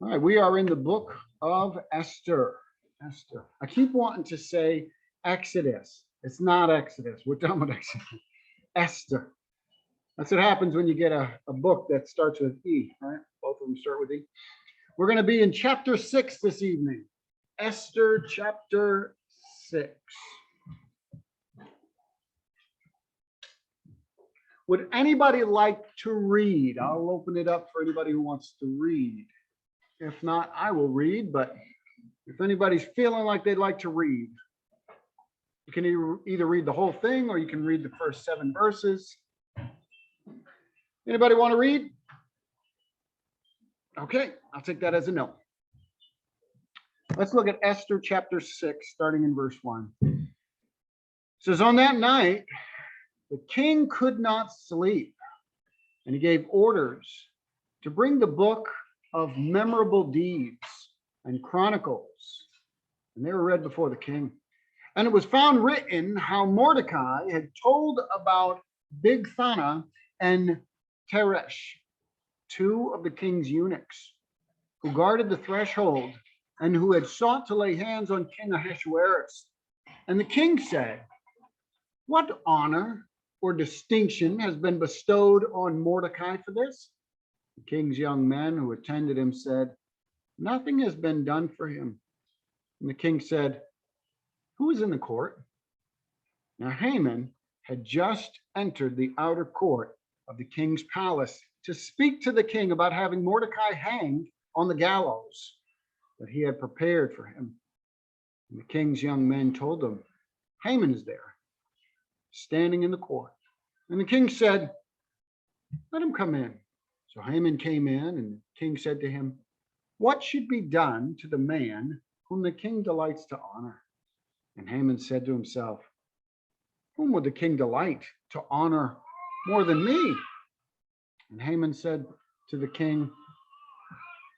All right, we are in the book of Esther. Esther. I keep wanting to say Exodus. It's not Exodus. We're done with Exodus. Esther. That's what happens when you get a book that starts with E, right? Both of them start with E. We're going to be in chapter 6 this evening. Esther chapter 6. Would anybody like to read? I'll open it up for anybody who wants to read. If not, I will read, but if anybody's feeling like they'd like to read, you can either read the whole thing or you can read the first 7 verses. Anybody want to read? Okay, I'll take that as a no. Let's look at Esther chapter 6, starting in verse 1. It says, on that night, the king could not sleep, and he gave orders to bring the book of memorable deeds and chronicles, and they were read before the king. And it was found written how Mordecai had told about Bigthana and Teresh, 2 of the king's eunuchs, who guarded the threshold and who had sought to lay hands on King Ahasuerus. And the king said, what honor or distinction has been bestowed on Mordecai for this? The king's young men who attended him said, nothing has been done for him. And the king said, who is in the court? Now Haman had just entered the outer court of the king's palace to speak to the king about having Mordecai hanged on the gallows that he had prepared for him. And the king's young men told him, Haman is there, standing in the court. And the king said, let him come in. So Haman came in, and the king said to him, what should be done to the man whom the king delights to honor? And Haman said to himself, whom would the king delight to honor more than me? And Haman said to the king,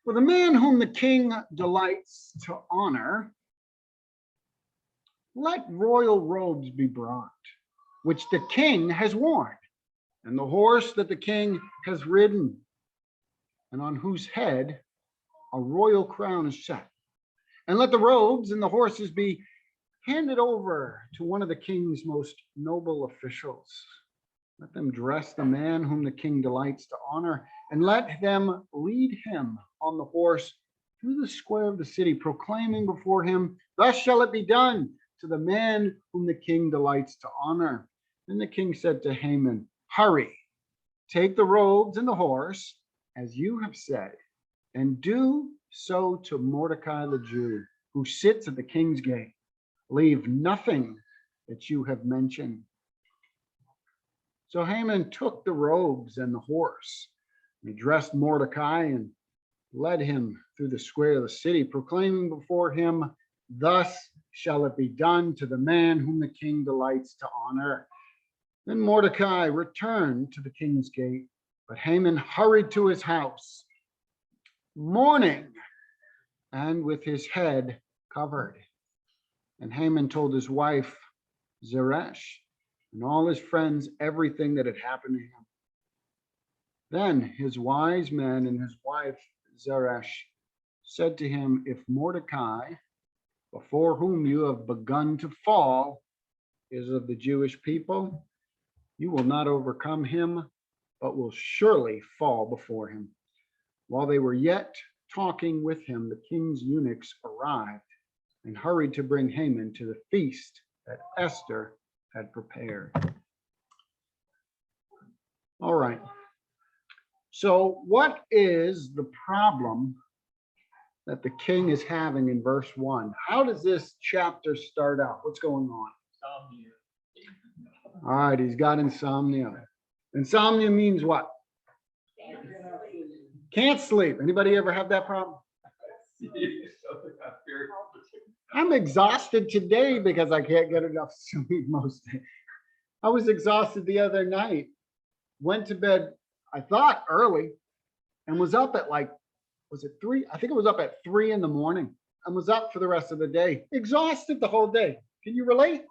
for the man whom the king delights to honor, let royal robes be brought, which the king has worn, and the horse that the king has ridden, and on whose head a royal crown is set. And let the robes and the horses be handed over to one of the king's most noble officials. Let them dress the man whom the king delights to honor, and let them lead him on the horse through the square of the city, proclaiming before him, thus shall it be done to the man whom the king delights to honor. Then the king said to Haman, hurry, take the robes and the horse, as you have said, and do so to Mordecai the Jew, who sits at the king's gate. Leave nothing that you have mentioned. So Haman took the robes and the horse. He dressed Mordecai and led him through the square of the city, proclaiming before him, thus shall it be done to the man whom the king delights to honor. Then Mordecai returned to the king's gate, but Haman hurried to his house, mourning and with his head covered. And Haman told his wife, Zeresh, and all his friends everything that had happened to him. Then his wise men and his wife Zeresh said to him, if Mordecai, before whom you have begun to fall, is of the Jewish people, you will not overcome him, but will surely fall before him. While they were yet talking with him, the king's eunuchs arrived and hurried to bring Haman to the feast that Esther had prepared. All right. So what is the problem that the king is having in verse 1? How does this chapter start out? What's going on? All right, he's got insomnia. Insomnia means what? Can't sleep. Anybody ever have that problem? I'm exhausted today because I can't get enough sleep most days. I was exhausted the other night. Went to bed, I thought early, and was up at like, was it 3? I think it was up at 3 in the morning and was up for the rest of the day. Exhausted the whole day. Can you relate?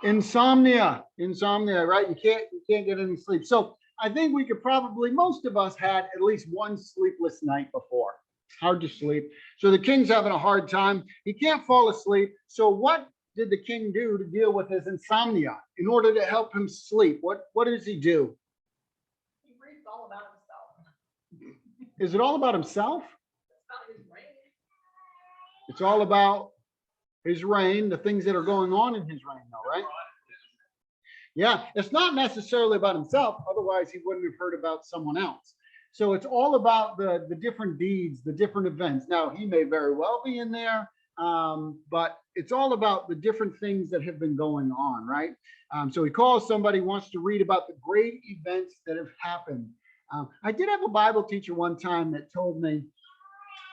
Insomnia, right? You can't get any sleep. So I think we could probably, most of us had at least one sleepless night before. Hard to sleep. So the king's having a hard time. He can't fall asleep. So what did the king do to deal with his insomnia in order to help him sleep? What does he do? He reads all about himself. Is it all about himself? It's about his reign. It's all about his reign, the things that are going on in his reign, though, right? Yeah, it's not necessarily about himself. Otherwise, he wouldn't have heard about someone else. So it's all about the different deeds, the different events. Now, he may very well be in there, but it's all about the different things that have been going on, right? So he calls somebody, wants to read about the great events that have happened. I did have a Bible teacher one time that told me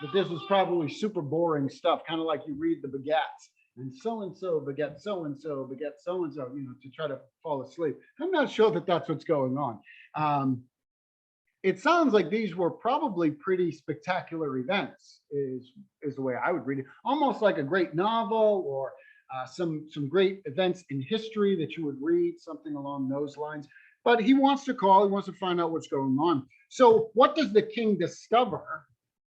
that this was probably super boring stuff, kind of like you read the begats. And so beget so-and-so, beget so-and-so, to try to fall asleep. I'm not sure that that's what's going on. It sounds like these were probably pretty spectacular events, is the way I would read it. Almost like a great novel or some great events in history that you would read, something along those lines. But he wants to call, he wants to find out what's going on. So what does the king discover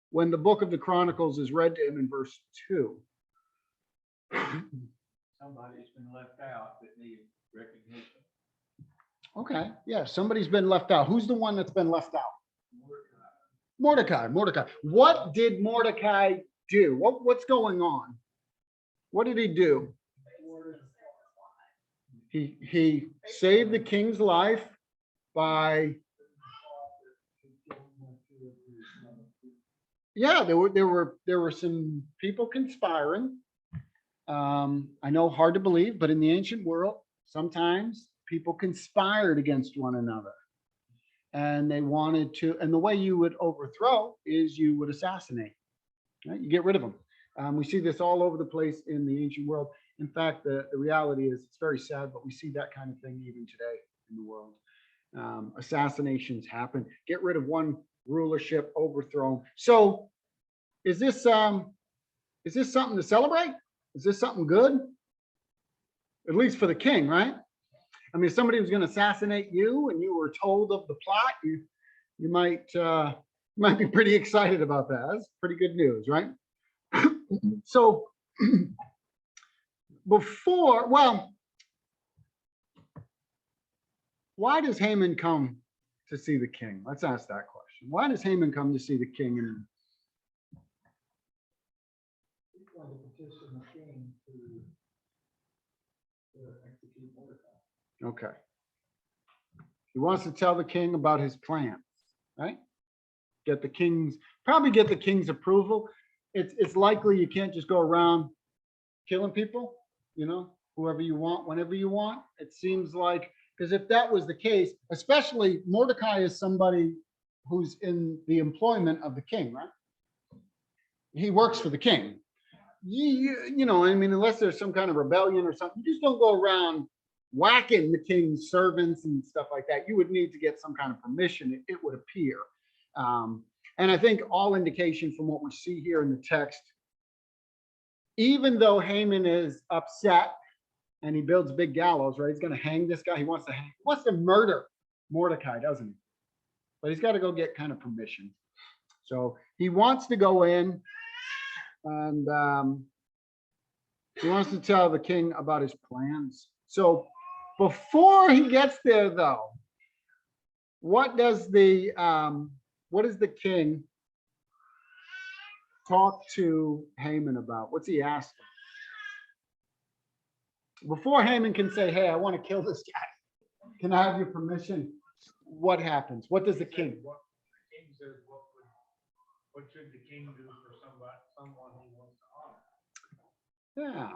when the book of the Chronicles is read to him in verse 2? Somebody's been left out that needs recognition. Okay, yeah, somebody's been left out. Who's the one that's been left out? Mordecai. What did Mordecai do? What's going on? What did he do? He saved the king's life by, yeah, there were some people conspiring. I know, hard to believe, but in the ancient world, sometimes people conspired against one another, and they wanted to. And the way you would overthrow is you would assassinate. Right? You get rid of them. We see this all over the place in the ancient world. In fact, the reality is it's very sad, but we see that kind of thing even today in the world. Assassinations happen. Get rid of one rulership, overthrown. So, is this something to celebrate? Is this something good? At least for the king, right? I mean, if somebody was going to assassinate you and you were told of the plot, you might be pretty excited about that. That's pretty good news, right? So why does Haman come to see the king? Let's ask that question. Why does Haman come to see the king? And He's going to petition the king to execute Mordecai. okay, he wants to tell the king about his plans, right? Probably get the king's approval. It's likely you can't just go around killing people, whoever you want, whenever you want. It seems like, because if that was the case, especially Mordecai is somebody who's in the employment of the king, right? He works for the king. I mean, unless there's some kind of rebellion or something, you just don't go around whacking the king's servants and stuff like that. You would need to get some kind of permission, it would appear. And I think all indication from what we see here in the text, even though Haman is upset and he builds a big gallows, right? He's going to hang this guy. He wants to murder Mordecai, doesn't he? But he's got to go get kind of permission. So he wants to go in and he wants to tell the king about his plans. So before he gets there, though, what does the king talk to Haman about? What's he asking? Before Haman can say, hey, I want to kill this guy, can I have your permission? What happens? What does the king? The king says, what should the king do for someone he wants to honor? Yeah.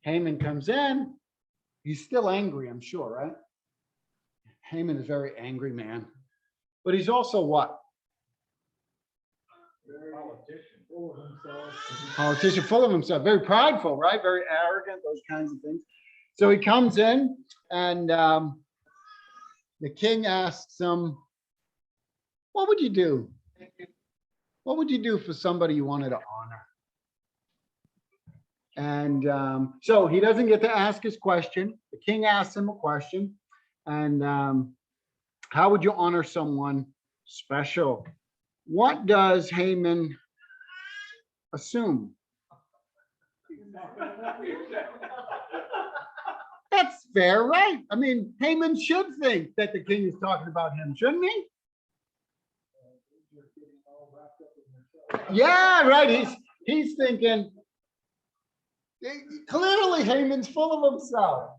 Haman comes in. He's still angry, I'm sure, right? Haman is a very angry man. But he's also what? Politician, full of himself. Politician, full of himself, very prideful, right? Very arrogant, those kinds of things. So he comes in and the king asks him, what would you do? What would you do for somebody you wanted to honor? And so he doesn't get to ask his question. The king asks him a question. And How would you honor someone special? What does Haman assume? That's fair, right? I mean, Haman should think that the king is talking about him, shouldn't he? Yeah, right. He's thinking, clearly Haman's full of himself.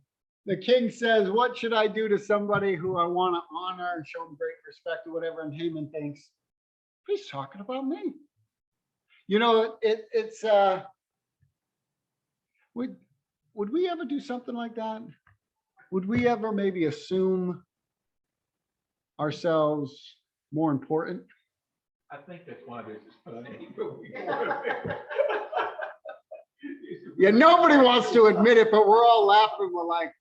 The king says, what should I do to somebody who I want to honor and show him great respect or whatever? And Haman thinks, he's talking about me. You know, it's would we ever do something like that? Would we ever maybe assume ourselves more important? I think that's why this is funny. Yeah, nobody wants to admit it, but we're all laughing. We're like,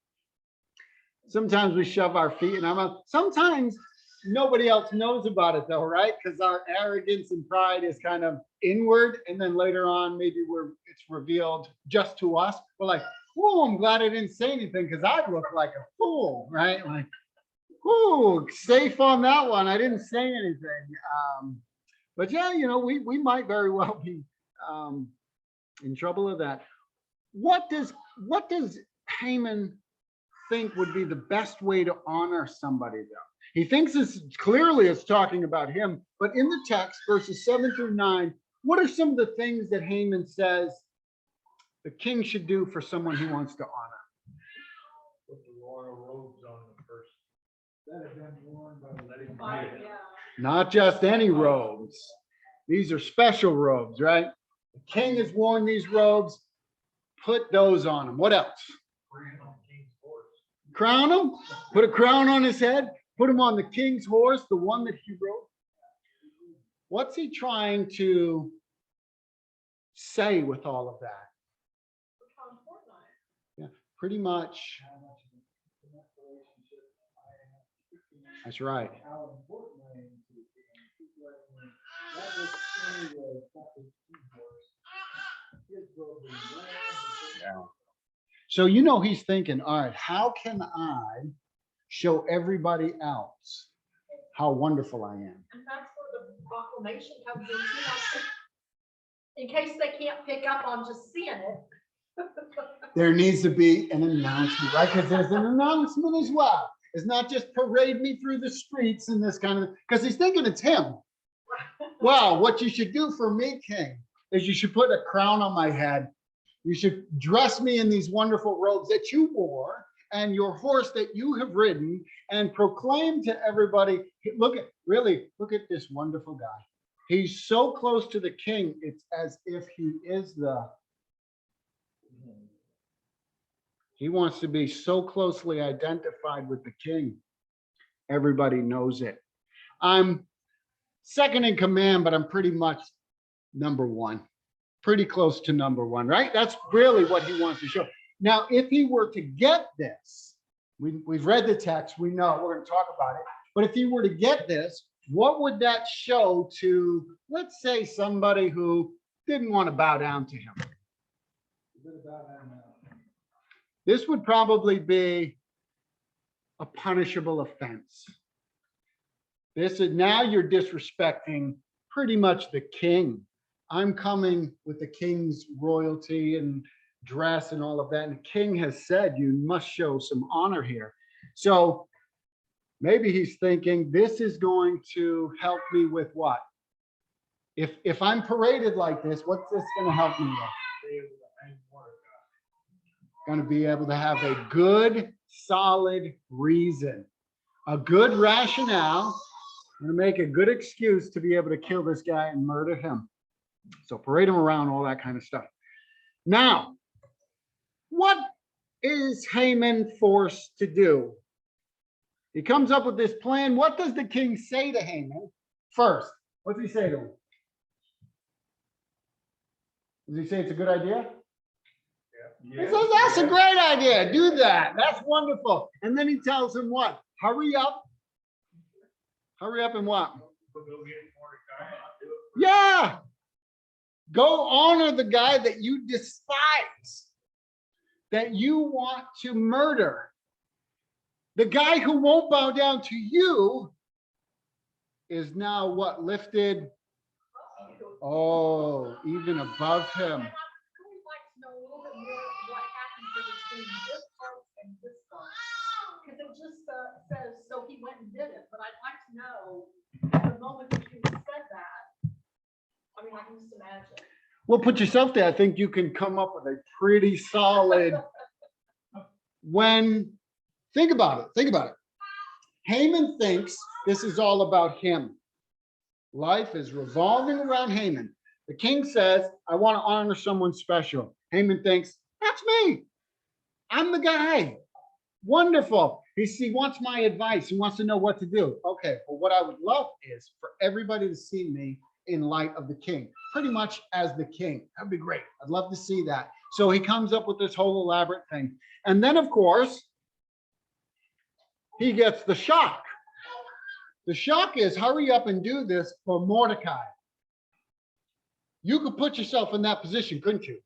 sometimes we shove our feet in our mouth. Sometimes nobody else knows about it though, right? Because our arrogance and pride is kind of inward, and then later on, maybe it's revealed just to us. We're like, oh, I'm glad I didn't say anything because I look like a fool, right? Like, oh, safe on that one. I didn't say anything. But yeah, you know, we might very well be in trouble of that. What does Haman think would be the best way to honor somebody though? He thinks this clearly is talking about him, but in the text, verses 7 through 9, what are some of the things that Haman says the king should do for someone he wants to honor? Put the royal robes on them first. That have been worn by the letting. Yeah. Not just any robes. These are special robes, right? The king has worn these robes. Put those on him. What else? Crown him. Put a crown on his head. Put him on the king's horse, the one that he rode. What's he trying to say with all of that? Yeah, pretty much. That's right. Yeah. So you know he's thinking, all right, how can I show everybody else how wonderful I am? And that's where the proclamation comes in, in case they can't pick up on just seeing it. There needs to be an announcement, right? Because there's an announcement as well. It's not just parade me through the streets and this kind of, because he's thinking it's him. Well, what you should do for me, king, is you should put a crown on my head. You should dress me in these wonderful robes that you wore and your horse that you have ridden, and proclaim to everybody, look at this wonderful guy. He's so close to the king, it's as if he is he wants to be so closely identified with the king. Everybody knows it. I'm second in command, but I'm pretty much number one. Pretty close to number one, right? That's really what he wants to show. Now, if he were to get this, we've read the text, we know, we're going to talk about it, but if he were to get this, what would that show to, let's say, somebody who didn't want to bow down to him? This would probably be a punishable offense. This is, now you're disrespecting pretty much the king. I'm coming with the king's royalty and dress and all of that. And the king has said, you must show some honor here. So maybe he's thinking, this is going to help me with what? If I'm paraded like this, what's this going to help me with? Going to be able to have a good, solid reason, a good rationale. I'm going to make a good excuse to be able to kill this guy and murder him. So parade him around, all that kind of stuff. Now, what is Haman forced to do? He comes up with this plan. What does the king say to Haman first? What does he say to him? Does he say it's a good idea? Yeah. He says, that's a great idea. Do that. That's wonderful. And then he tells him what? Hurry up. Hurry up and what? Yeah. Go honor the guy that you despise, that you want to murder. The guy who won't bow down to you is now what? Lifted? Oh, even above him. And I would really like to know a little bit more what happened between this part and this part. Because it just says, so he went and did it, but I'd like to know, at the moment that you said that, I mean, I can just imagine. Well, put yourself there. I think you can come up with a pretty solid, think about it. Haman thinks this is all about him. Life is revolving around Haman. The king says, I want to honor someone special. Haman thinks, that's me. I'm the guy. Wonderful. He wants my advice. He wants to know what to do. Okay, well, what I would love is for everybody to see me in light of the king, pretty much as the king. That'd be great. I'd love to see that. So he comes up with this whole elaborate thing. And then, of course, he gets the shock. The shock is, hurry up and do this for Mordecai. You could put yourself in that position, couldn't you?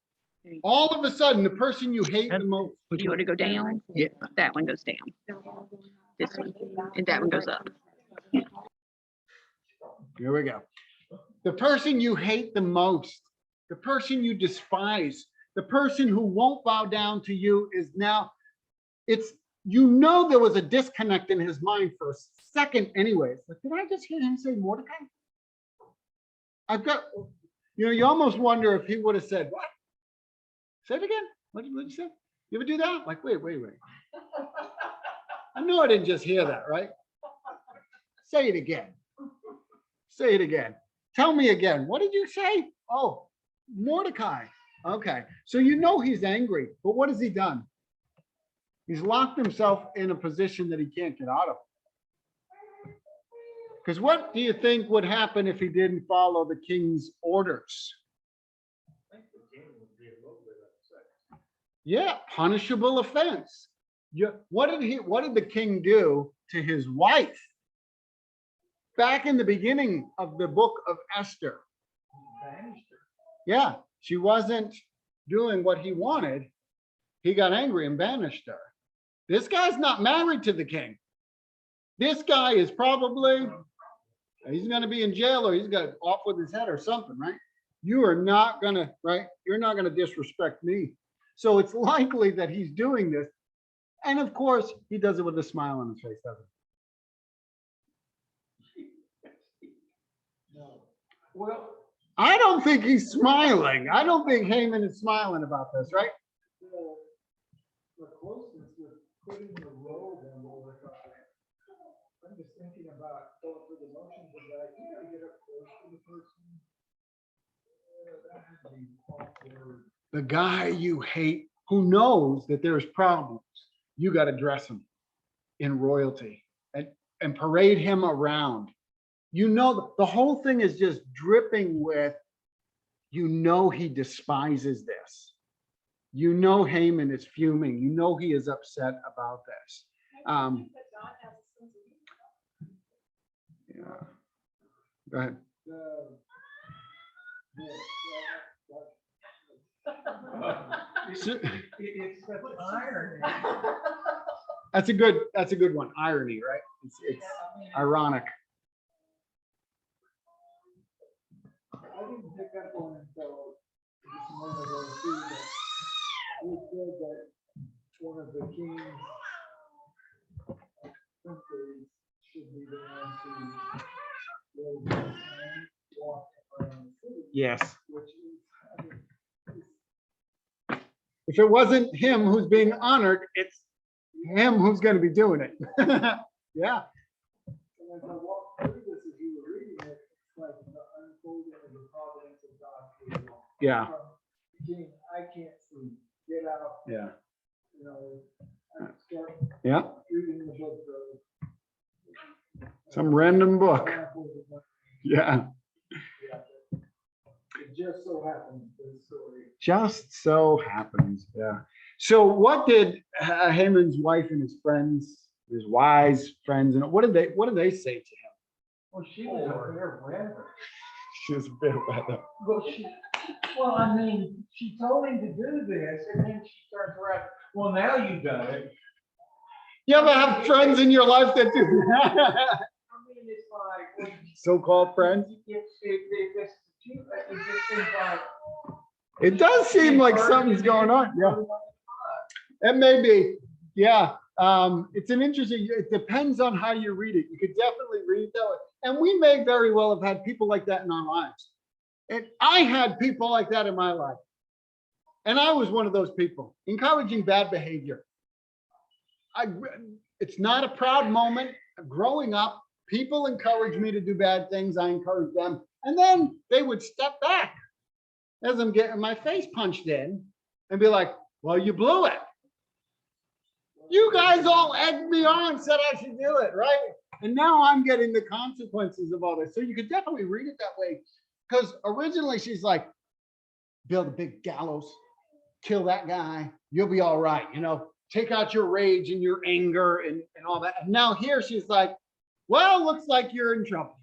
All of a sudden, the person you hate the most. You want to go down? Yeah. That one goes down. This one. And that one goes up. Here we go. The person you hate the most, the person you despise, the person who won't bow down to you is now, there was a disconnect in his mind for a second anyways. Like, did I just hear him say Mordecai? You almost wonder if he would have said, what? Say it again. What did you say? You ever do that? Like, wait. I know I didn't just hear that, right? Say it again. Say it again. Tell me again. What did you say? Oh, Mordecai. Okay. So he's angry, but what has he done? He's locked himself in a position that he can't get out of. Because what do you think would happen if he didn't follow the king's orders? I think the king would be a little bit upset. Yeah, punishable offense. What did the king do to his wife? Back in the beginning of the book of Esther. He banished her. Yeah, she wasn't doing what he wanted. He got angry and banished her. This guy's not married to the king. This guy is probably, he's going to be in jail or he's got off with his head or something, right? You are not going to, right? You're not going to disrespect me. So it's likely that he's doing this. And of course, he does it with a smile on his face, doesn't he? No. Well, I don't think he's smiling. I don't think Haman is smiling about this, right? the closeness with putting the robe on Mordecai. I'm just thinking about going through the motions of that. You gotta get up close to the person. That had to be awkward. The guy you hate, who knows that there's problems, you got to dress him in royalty and parade him around. The whole thing is just dripping with, he despises this. Haman is fuming. He is upset about this. Yeah. Go ahead. It's such irony. That's a good one. Irony, right? It's ironic. I didn't pick up on it until just a moment ago too, but it said that one of the king's princes should be the one to walk around the city. Yes. Which is, If it wasn't him who's being honored, it's him who's going to be doing it. Yeah. and as I walked through this, as you were reading it, it's like the unfolding of the providence of God through it all. Yeah. King, I can't sleep. Get out. Yeah. I start Yeah. reading the book. Some random book. Yeah. It just so happens this story. Just so happens. Yeah. So what did Haman's wife and his friends, his wise friends, and what did they say to him? Well, she was a fair weather. She was a bit weather. Well, I mean, she told him to do this, and then she turns around. Well, now you've done it. You ever have friends in your life that do? I mean, it's like, when So-called friends? it just seems like. It does seem like something's going on. Yeah, it may be. Yeah. It's an interesting, it depends on how you read it. You could definitely read it that way. And we may very well have had people like that in our lives. And I had people like that in my life. And I was one of those people, encouraging bad behavior. It's not a proud moment. Growing up, people encouraged me to do bad things. I encouraged them. And then they would step back as I'm getting my face punched in and be like, well, you blew it. You guys all egged me on, said I should do it, right? And now I'm getting the consequences of all this. So you could definitely read it that way. Because originally she's like, build a big gallows, kill that guy, you'll be all right, you know, take out your rage and your anger and all that. And now here she's like, well, looks like you're in trouble.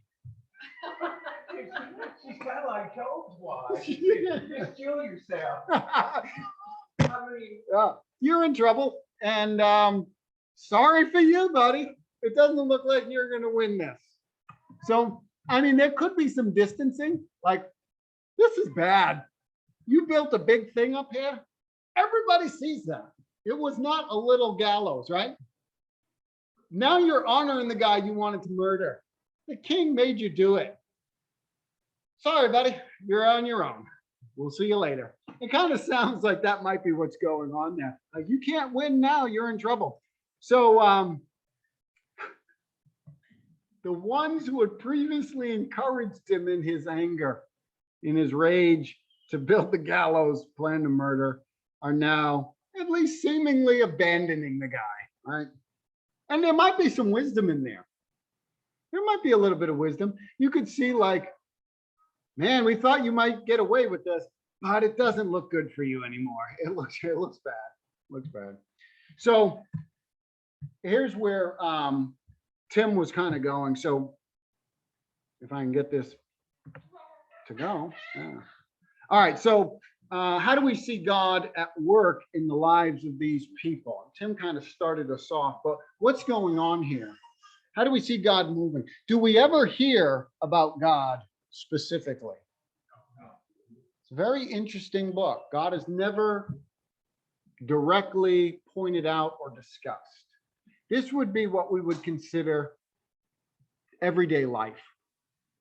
She's kind of like Job's wife. Just kill yourself. I mean, Yeah, you're in trouble. And sorry for you, buddy. It doesn't look like you're going to win this. So, I mean, there could be some distancing. Like, this is bad. You built a big thing up here. Everybody sees that. It was not a little gallows, right? Now you're honoring the guy you wanted to murder. The king made you do it. Sorry, buddy, you're on your own. We'll see you later. It kind of sounds like that might be what's going on there. Like, you can't win now, you're in trouble. So the ones who had previously encouraged him in his anger, in his rage to build the gallows, plan to murder, are now at least seemingly abandoning the guy, right? And there might be some wisdom in there. There might be a little bit of wisdom. You could see like, man, we thought you might get away with this, but it doesn't look good for you anymore. It looks bad. Looks bad. So here's where Tim was kind of going. So if I can get this to go. Yeah. All right. So how do we see God at work in the lives of these people? Tim kind of started us off, but what's going on here? How do we see God moving? Do we ever hear about God specifically? It's a very interesting book. God is never directly pointed out or discussed. This would be what we would consider everyday life.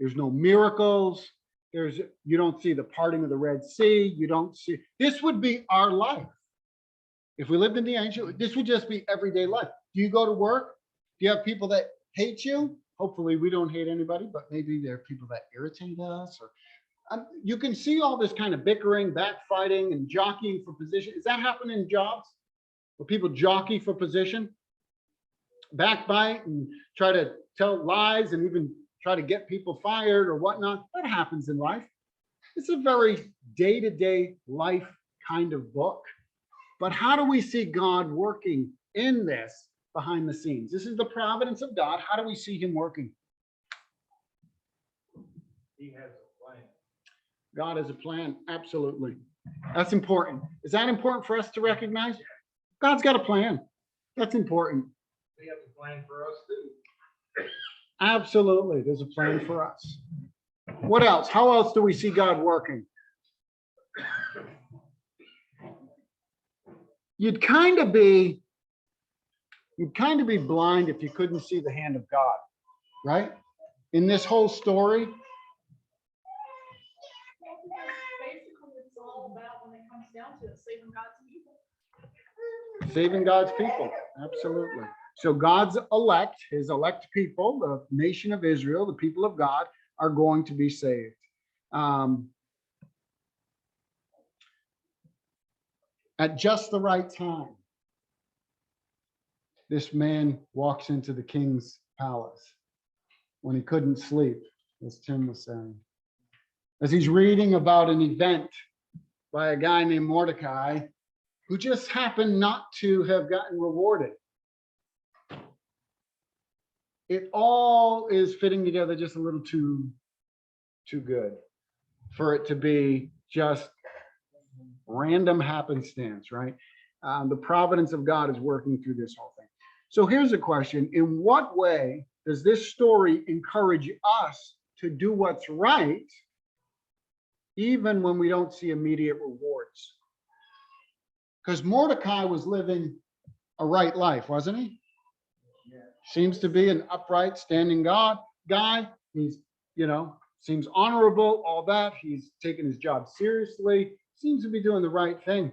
There's no miracles. You don't see the parting of the Red Sea. You don't see, this would be our life. If we lived in the ancient, this would just be everyday life. Do you go to work? Do you have people that hate you? Hopefully we don't hate anybody, but maybe there are people that irritate us. Or you can see all this kind of bickering, backfighting, and jockeying for position. Is that happening in jobs where people jockey for position, backbite, and try to tell lies and even try to get people fired or whatnot? That happens in life. It's a very day-to-day life kind of book. But how do we see God working in this behind the scenes? This is the providence of God. How do we see him working? He has a plan. God has a plan. Absolutely. That's important. Is that important for us to recognize? God's got a plan. That's important. He has a plan for us too. Absolutely. There's a plan for us. What else? How else do we see God working? You'd kind of be blind if you couldn't see the hand of God, right? In this whole story. Basically, it's all about, when it comes down to it, saving God's people. Saving God's people. Absolutely. So God's elect, his elect people, the nation of Israel, the people of God, are going to be saved. At just the right time, this man walks into the king's palace when he couldn't sleep, as Tim was saying. As he's reading about an event by a guy named Mordecai, who just happened not to have gotten rewarded. It all is fitting together just a little too good for it to be just random happenstance, right? The providence of God is working through this whole thing. So here's a question. In what way does this story encourage us to do what's right, even when we don't see immediate rewards? Because Mordecai was living a right life, wasn't he? Seems to be an upright, standing guy. He's, seems honorable, all that. He's taking his job seriously, seems to be doing the right thing.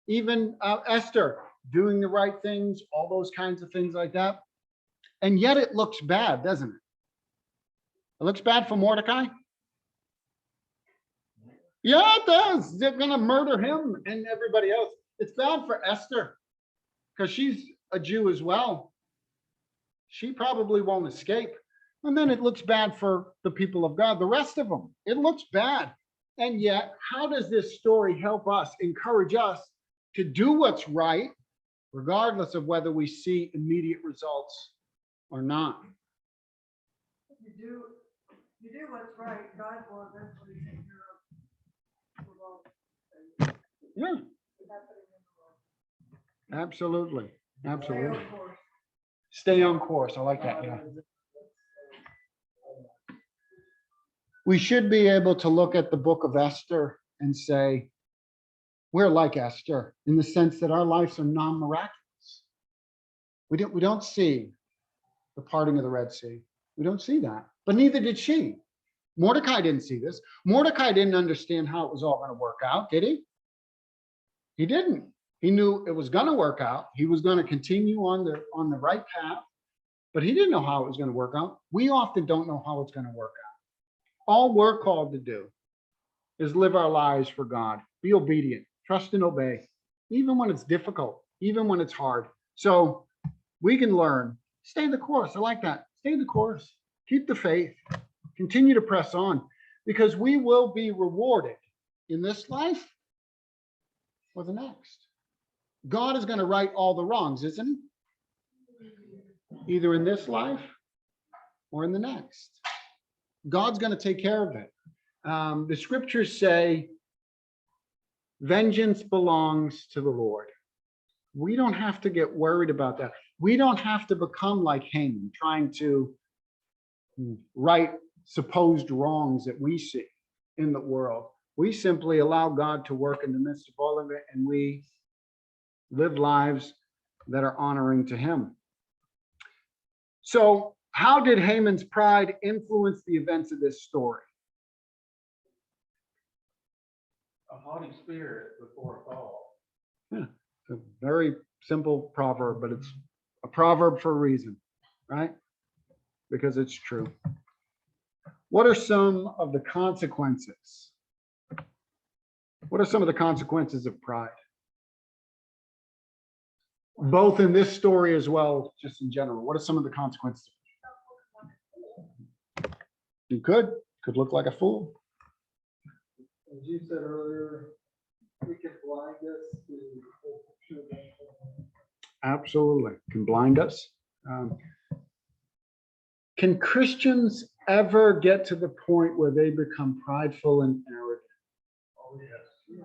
Even Esther, doing the right things, all those kinds of things like that. And yet it looks bad, doesn't it? It looks bad for Mordecai. Yeah, it does. They're going to murder him and everybody else. It's bad for Esther because she's a Jew as well. She probably won't escape. And then it looks bad for the people of God, the rest of them. It looks bad. And yet, how does this story help us, encourage us to do what's right, regardless of whether we see immediate results or not? You do what's right, God will eventually take care of the wrong things. Yeah, Happening in the world. absolutely. Absolutely. Of course. Stay on course. I like that. Yeah. We should be able to look at the book of Esther and say, we're like Esther in the sense that our lives are non-miraculous. We don't see the parting of the Red Sea. We don't see that, but neither did she. Mordecai didn't see this. Mordecai didn't understand how it was all going to work out, did he? He didn't. He knew it was going to work out. He was going to continue on the right path, but he didn't know how it was going to work out. We often don't know how it's going to work out. All we're called to do is live our lives for God, be obedient, trust and obey, even when it's difficult, even when it's hard. So we can learn, stay the course. I like that. Stay the course, keep the faith, continue to press on, because we will be rewarded in this life or the next. God is going to right all the wrongs, isn't he? Either in this life or in the next. God's going to take care of it. The scriptures say, vengeance belongs to the Lord. We don't have to get worried about that. We don't have to become like Haman, trying to right supposed wrongs that we see in the world. We simply allow God to work in the midst of all of it, and we live lives that are honoring to him. So, how did Haman's pride influence the events of this story? A haughty spirit before a fall. Yeah, it's a very simple proverb, but it's a proverb for a reason, right? Because it's true. What are some of the consequences? What are some of the consequences of pride? Both in this story as well, just in general. What are some of the consequences? You could look like a fool. As you said earlier, it can blind us to the whole picture of that. Absolutely, can blind us. Can Christians ever get to the point where they become prideful and arrogant? Oh, yes.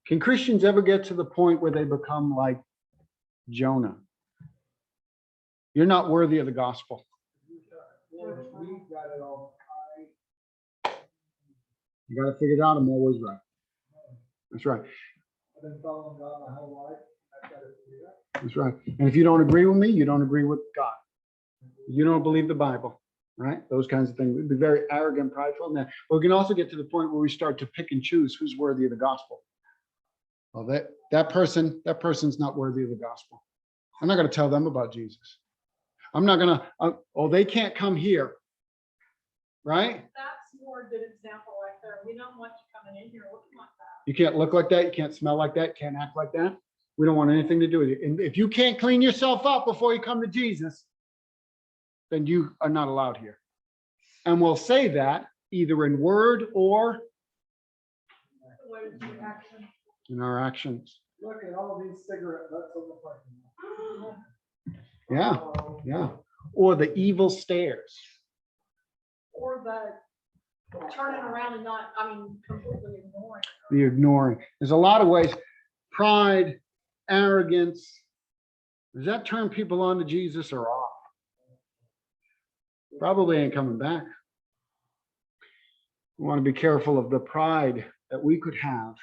Can Christians ever get to the point where they become like Jonah? You're not worthy of the gospel. Lord, we've got it all. You got to figure it out. I'm always right. That's right. I've been following God my whole life. I've got it figured out. That's right. And if you don't agree with me, you don't agree with God. You don't believe the Bible, right? Those kinds of things. We'd be very arrogant, prideful. And that. But we can also get to the point where we start to pick and choose who's worthy of the gospel. Well, that person's not worthy of the gospel. I'm not going to tell them about Jesus. I'm not going to, they can't come here, right? That's more a good example right there. We don't want you coming in here looking like that. You can't look like that. You can't smell like that. Can't act like that. We don't want anything to do with you. And if you can't clean yourself up before you come to Jesus, then you are not allowed here. And we'll say that either in word or What is your action? in our actions. Look at all these cigarette butts on the parking lot. Yeah, Oh, yeah. Or the evil stares. Or the turning around and not, completely ignoring. The ignoring. There's a lot of ways. Pride, arrogance, Does that turn people on to Jesus or off? Probably ain't coming back. We want to be careful of the pride that we could have.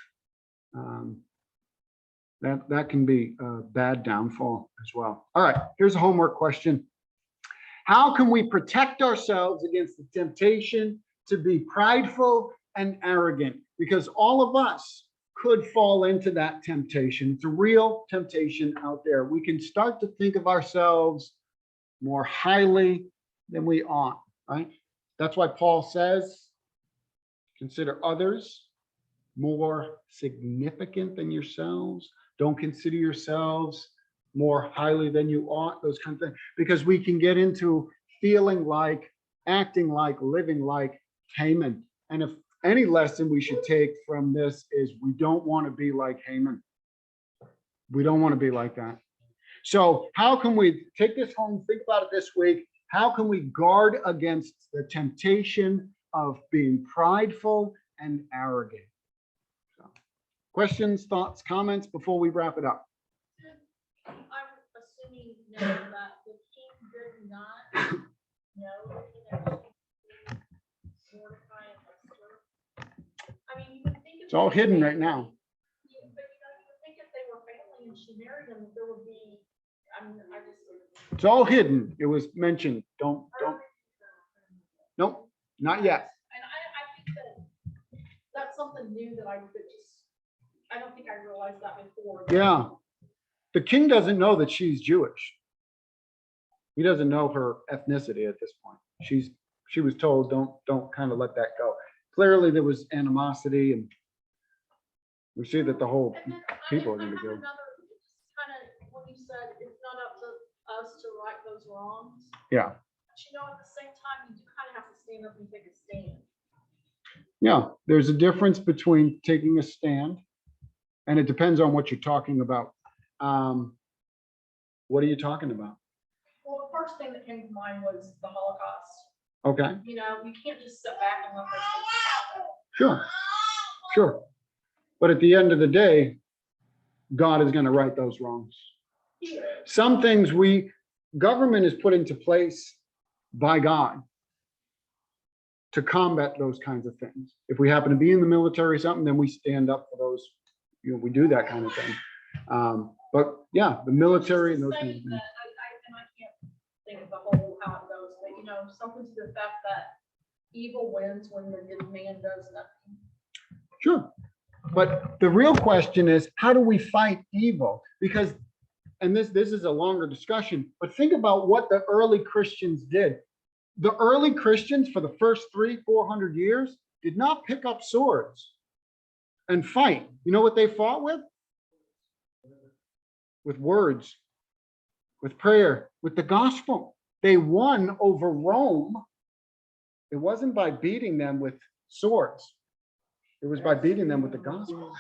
That can be a bad downfall as well. All right, here's a homework question. How can we protect ourselves against the temptation to be prideful and arrogant? Because all of us could fall into that temptation. It's a real temptation out there. We can start to think of ourselves more highly than we ought, right? That's why Paul says, consider others more significant than yourselves. Don't consider yourselves more highly than you ought, those kinds of things, because we can get into feeling like, acting like, living like Haman. And if any lesson we should take from this is we don't want to be like Haman. We don't want to be like that. So how can we take this home, think about it this week? How can we guard against the temptation of being prideful and arrogant? So, questions, thoughts, comments before we wrap it up? I'm assuming now that the king did not know, Mordecai and Esther. I mean, you would think It's all hidden right now. But you would think if they were family and she married him, there would be, I mean, I just. It's all hidden. It was mentioned. Don't. Nope, not yet. And I think that that's something new that I don't think I realized that before. Yeah. The king doesn't know that she's Jewish. He doesn't know her ethnicity at this point. She was told, don't kind of let that go. Clearly there was animosity, and we see that the whole And then people are I going to have go. another, kind of, when you said it's not up to us to right those wrongs. Yeah. But you know, at the same time, you do kind of have to stand up and take a stand. Yeah, there's a difference between taking a stand, and it depends on what you're talking about. What are you talking about? Well, the first thing that came to mind was the Holocaust. Okay, You know, you can't just sit back and let those things happen. sure. But at the end of the day, God is going to right those wrongs. Some things government is put into place by God to combat those kinds of things. If we happen to be in the military or something, then we stand up for those, we do that kind of thing. But yeah, the military and those kinds of things. I can't think of the whole how it goes, but you know, something to the effect that evil wins when the good man does nothing. Sure. But the real question is, how do we fight evil? Because, and this is a longer discussion, but think about what the early Christians did. The early Christians for the first 300-400 years did not pick up swords and fight. You know what they fought with? With words, with prayer, with the gospel. They won over Rome. It wasn't by beating them with swords. It was by beating them with the gospel.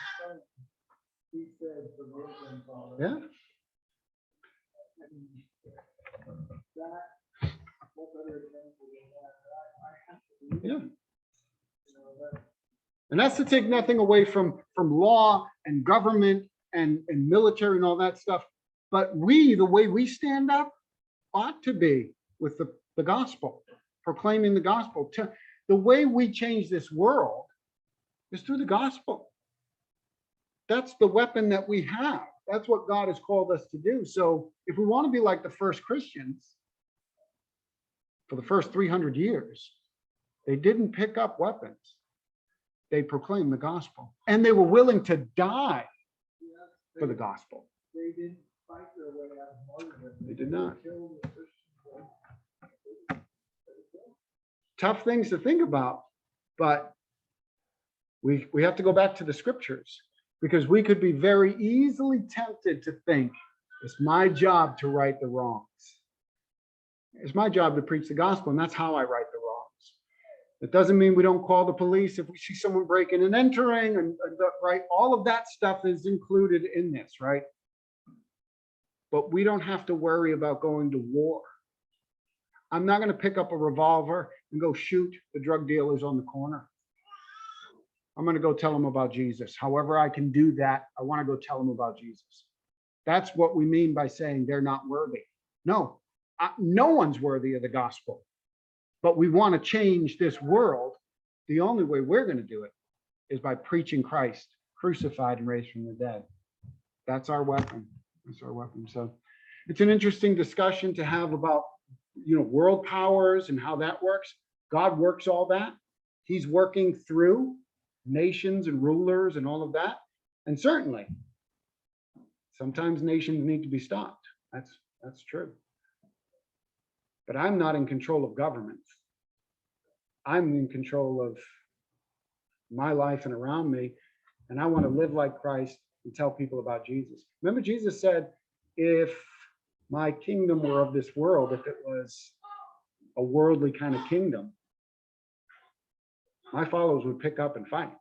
Yeah. Yeah. And that's to take nothing away from law and government and military and all that stuff. But the way we stand up ought to be with the gospel, proclaiming the gospel. The way we change this world is through the gospel. That's the weapon that we have. That's what God has called us to do. So if we want to be like the first Christians, for the first 300 years, they didn't pick up weapons. They proclaimed the gospel. And they were willing to die for the gospel. They didn't fight their way out of martyrdom. They did not. Killed the Christians. Tough things to think about, but we have to go back to the scriptures, because we could be very easily tempted to think it's my job to right the wrongs. It's my job to preach the gospel, and that's how I right the wrongs. It doesn't mean we don't call the police if we see someone breaking and entering, and right, all of that stuff is included in this, right? But we don't have to worry about going to war. I'm not going to pick up a revolver and go shoot the drug dealers on the corner. I'm going to go tell them about Jesus. However I can do that, I want to go tell them about Jesus. That's what we mean by saying they're not worthy. No, no one's worthy of the gospel. But we want to change this world. The only way we're going to do it is by preaching Christ crucified and raised from the dead. That's our weapon. That's our weapon. So it's an interesting discussion to have about, world powers and how that works. God works all that. He's working through nations and rulers and all of that. And certainly, sometimes nations need to be stopped. That's true. But I'm not in control of governments. I'm in control of my life and around me. And I want to live like Christ and tell people about Jesus. Remember, Jesus said, if my kingdom were of this world, if it was a worldly kind of kingdom, my followers would pick up and fight.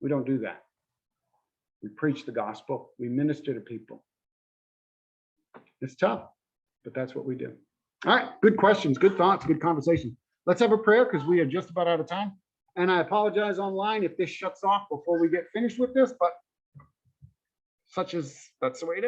We don't do that. We preach the gospel. We minister to people. It's tough, but that's what we do. All right, good questions, good thoughts, good conversation. Let's have a prayer because we are just about out of time. And I apologize online if this shuts off before we get finished with this, but that's the way it is.